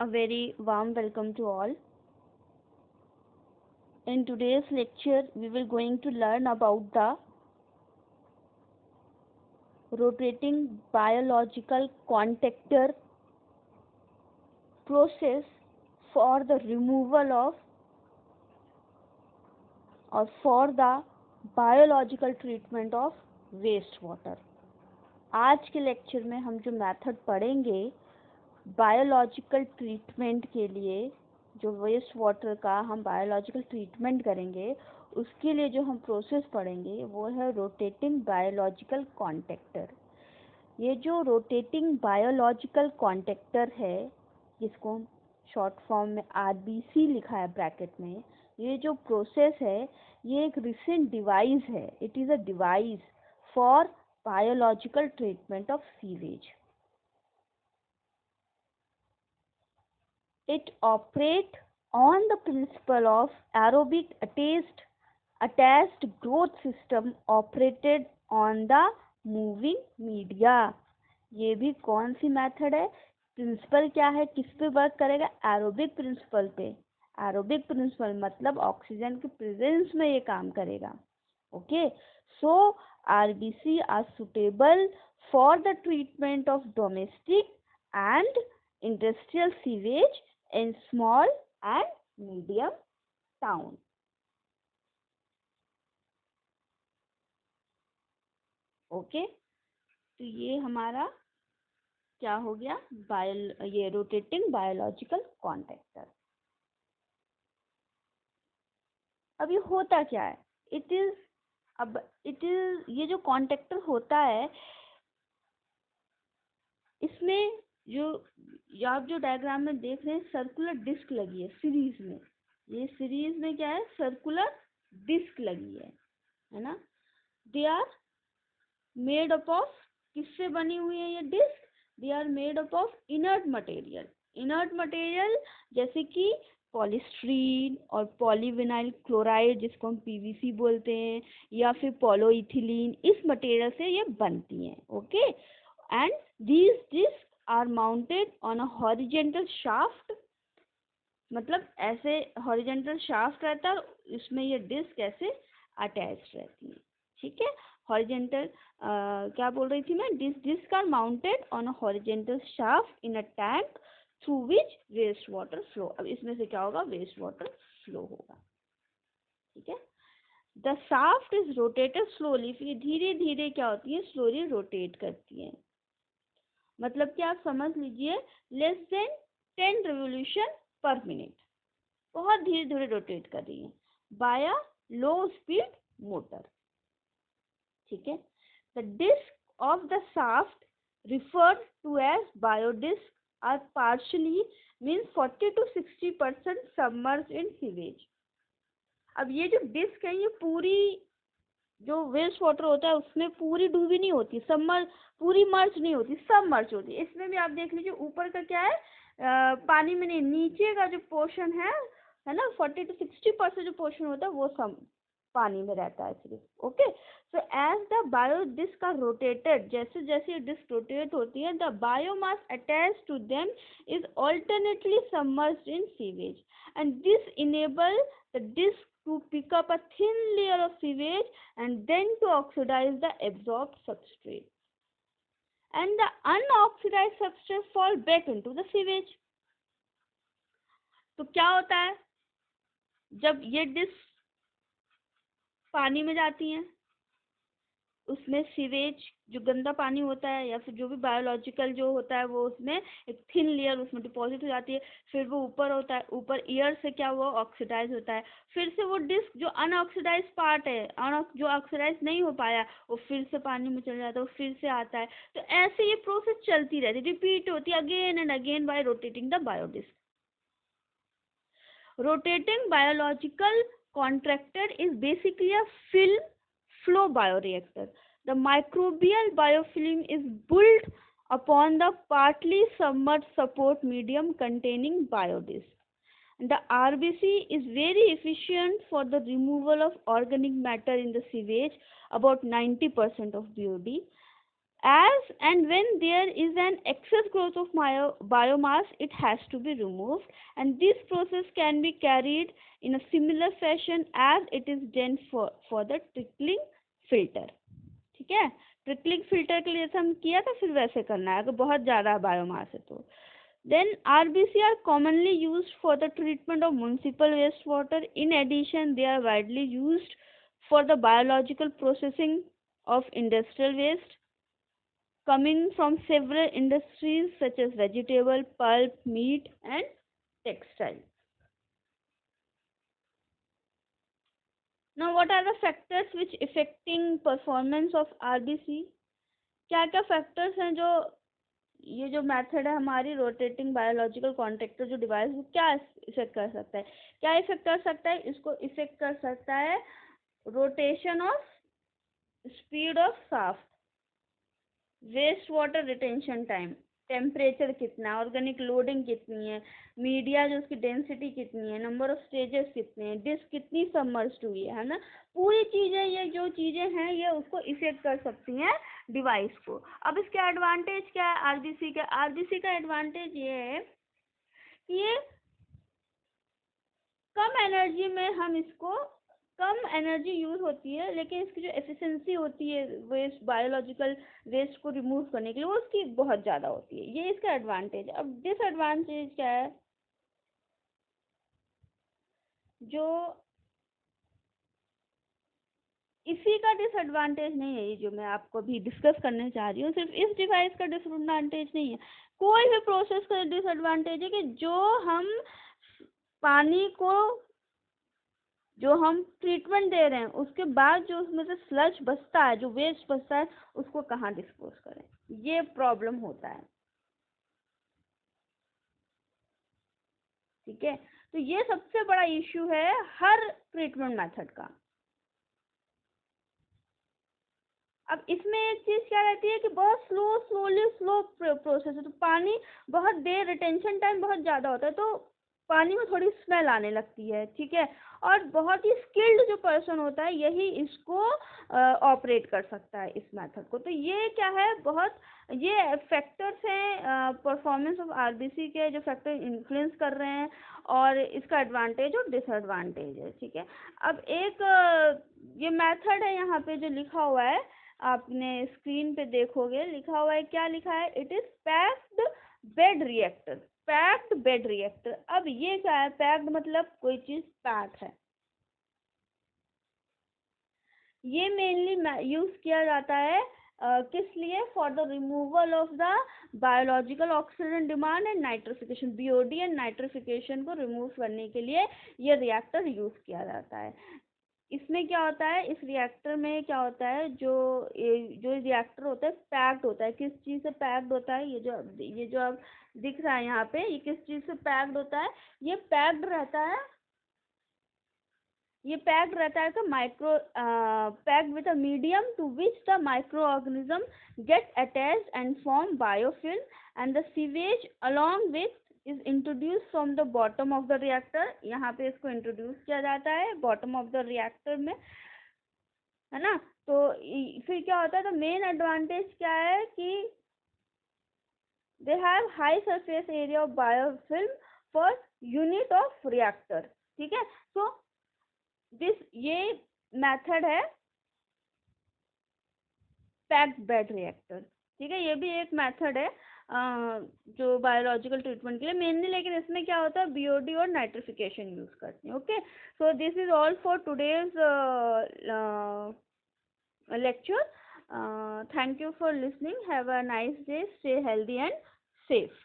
A very warm welcome to all. In today's lecture, we will going to learn about the rotating biological contactor process for the removal of or for the biological treatment of waste water. आज के lecture में हम जो method पढ़ेंगे biological treatment के लिए, जो waste water का हम बायोलॉजिकल ट्रीटमेंट करेंगे उसके लिए जो हम प्रोसेस पढ़ेंगे वो है रोटेटिंग बायोलॉजिकल कॉन्टेक्टर। ये जो रोटेटिंग बायोलॉजिकल कॉन्टेक्टर है, जिसको शॉर्ट फॉर्म में आरबीसी लिखा है ब्रैकेट में, ये जो प्रोसेस है ये एक रिसेंट डिवाइस है। It is a device for biological treatment of sewage. It operates on the principle of aerobic attached growth system operated on the moving media. ये भी कौन सी मेथड है? प्रिंसिपल क्या है, किस पे वर्क करेगा? एरोबिक प्रिंसिपल पे। एरोबिक प्रिंसिपल मतलब ऑक्सीजन के प्रेजेंस में ये काम करेगा। Okay, so RBC are suitable for the treatment of domestic and industrial sewage in small and medium town. Okay, तो ये हमारा क्या हो गया, ये रोटेटिंग बायोलॉजिकल कॉन्टेक्टर। अब ये होता क्या है? इट इज ये जो कॉन्टेक्टर होता है, इसमें जो आप जो डायग्राम में देख रहे हैं सर्कुलर डिस्क लगी है सीरीज में। ये सीरीज में क्या है? सर्कुलर डिस्क लगी है ना। They are made up of, किससे बनी हुई है ये disk? They are made up of inert material. Inert material जैसे कि पॉलीस्ट्रीन और पॉलीविनाइल क्लोराइड, जिसको हम पीवीसी बोलते हैं, या फिर पॉलीइथिलीन, इस मटेरियल से ये बनती हैं। Okay, and these disk are mounted on a horizontal shaft, मतलब ऐसे हॉरिजेंटल शाफ्ट रहता है, इसमें ये डिस्क ऐसे अटैच रहती है। ठीक है, हॉरिजेंटल क्या बोल रही थी मैं? Disk are mounted on a horizontal shaft in a tank through which waste water flow. अब इसमें से क्या होगा? वेस्ट वाटर फ्लो होगा। ठीक है, the shaft is rotated slowly, फिर धीरे धीरे क्या होती है? स्लोली रोटेट करती है। मतलब कि आप समझ लीजिए less than 10 revolution per minute, बहुत धीरे धीरे रोटेट कर रही है by a low speed motor. ठीक है, the disk of the shaft referred to as biodisc are partially means 40 to 60% submerged in sewage. अब ये जो डिस्क है ये पूरी जो वेस्ट वाटर होता है उसमें पूरी डूबी नहीं होती, पूरी मर्ज नहीं होती, सब मर्ज होती है। इसमें भी आप देख लीजिए ऊपर का क्या है, पानी में नहीं, नीचे का जो पोर्शन है ना, 40 to 60% जो पोर्शन होता है वो सब पानी में रहता है सिर्फ। Okay, so as the bio disk are rotated, जैसे जैसे डिस्क रोटेट होती है, the biomass attach to them is alternately submerged in sewage and this enable the disk to pick up a thin layer of sewage and then to oxidize the absorbed substrate, and the unoxidized substrate fall back into the sewage. तो क्या होता है जब ये disc पानी में जाती हैं, उसमें सीवेज जो गंदा पानी होता है या फिर जो भी बायोलॉजिकल जो होता है वो उसमें एक थिन लेयर उसमें डिपॉजिट हो जाती है, फिर वो ऊपर होता है, ऊपर एयर से क्या हुआ? ऑक्सीडाइज होता है, फिर से वो डिस्क जो अनऑक्सीडाइज पार्ट है, जो ऑक्सीडाइज नहीं हो पाया, वो फिर से पानी में चल जाता है, वो फिर से आता है। तो ऐसे ये प्रोसेस चलती रहती है, रिपीट होती है again and again by rotating the biodisc. Rotating biological contractor is basically a film flow bioreactor. The microbial biofilm is built upon the partly submerged support medium containing biodisk. The RBC is very efficient for the removal of organic matter in the sewage, about 90% of BOD, As and when there is an excess growth of biomass, it has to be removed, and this process can be carried in a similar fashion as it is done for the trickling filter. ठीक है, trickling filter के लिए जैसे हम किया था फिर वैसे करना है अगर बहुत ज़्यादा बायोमास है तो. Then RBC are commonly used for the treatment of municipal wastewater. In addition, they are widely used for the biological processing of industrial waste coming from several industries such as vegetable, pulp, meat and textile. Now, what are the factors which affecting performance of RBC? क्या क्या factors हैं जो ये जो method है हमारी rotating biological contractor जो device वो क्या इफेक्ट कर सकता है, क्या इफेक्ट कर सकता है? इसको इफेक्ट कर सकता है rotation of speed of shaft, waste water retention time, temperature कितना, ऑर्गेनिक लोडिंग कितनी है, मीडिया जो उसकी डेंसिटी कितनी है, नंबर ऑफ स्टेजेस कितने हैं, डिस्क कितनी सबमर्ज्ड हुई है ना, पूरी चीज़ें ये जो चीज़ें हैं ये उसको इफेक्ट कर सकती हैं डिवाइस को. अब इसके एडवांटेज क्या है आरबीसी का? आरबीसी का एडवांटेज ये है कि ये कम एनर्जी में हम इसको कम एनर्जी यूज होती है लेकिन इसकी जो एफिशिएंसी होती है वेस्ट बायोलॉजिकल वेस्ट को रिमूव करने के लिए वो उसकी बहुत ज़्यादा होती है. ये इसका एडवांटेज है. अब डिसएडवांटेज क्या है? जो इसी का डिसएडवांटेज नहीं है ये जो मैं आपको अभी डिस्कस करने चाह रही हूँ, सिर्फ इस डिवाइस का डिसएडवांटेज नहीं है, कोई भी प्रोसेस का डिसएडवांटेज है कि जो हम पानी को जो हम ट्रीटमेंट दे रहे हैं उसके बाद जो उसमें से स्लज बचता है, जो वेस्ट बचता है, उसको कहाँ डिस्पोज करें, ये प्रॉब्लम होता है. ठीक है, तो ये सबसे बड़ा इश्यू है हर ट्रीटमेंट मेथड का. अब इसमें एक चीज़ क्या रहती है कि बहुत स्लो प्रोसेस है, तो पानी बहुत देर रिटेंशन टाइम बहुत ज़्यादा होता है तो पानी में थोड़ी स्मेल आने लगती है. ठीक है, और बहुत ही स्किल्ड जो पर्सन होता है यही इसको ऑपरेट कर सकता है इस मेथड को. तो ये क्या है, बहुत ये फैक्टर्स हैं परफॉर्मेंस ऑफ आरबीसी के जो फैक्टर इन्फ्लुएंस कर रहे हैं और इसका एडवांटेज और डिसएडवांटेज है. ठीक है, अब एक ये मेथड है यहाँ पे जो लिखा हुआ है, आपने स्क्रीन पे देखोगे लिखा हुआ है, क्या लिखा है? It is packed bed reactor. Packed bed reactor. अब ये क्या है? पैक्ड मतलब कोई चीज पैक है. ये मेनली यूज किया जाता है किस लिए? For the removal of the biological oxygen demand and nitrification. BOD and nitrification को रिमूव करने के लिए ये रिएक्टर यूज किया जाता है. इसमें क्या होता है, इस रिएक्टर में क्या होता है, जो रिएक्टर होता है पैक्ड होता है. किस चीज़ से पैक्ड होता है? ये जो अब दिख रहा है यहाँ पे, ये किस चीज़ से पैक्ड होता है? ये पैक्ड रहता है, ये पैक्ड रहता है तो micro packed with a medium to which the micro organism get attached and form biofilm and the sewage along with is introduce from the bottom of the reactor. यहाँ पे इसको इंट्रोड्यूस किया जाता है बॉटम ऑफ द रिएक्टर में, है ना. तो फिर क्या होता है, तो मेन एडवांटेज क्या है कि they have high surface area of biofilm for unit of reactor. ठीक है, सो ये मेथड है पैक्ड बेड रिएक्टर. ठीक है, ये भी एक मेथड है जो बायोलॉजिकल ट्रीटमेंट के लिए मेनली, लेकिन इसमें क्या होता है बीओडी और नाइट्रिफिकेशन यूज करते हैं. Okay, so this is all for today's lecture. Thank you for listening. Have a nice day. Stay healthy and safe.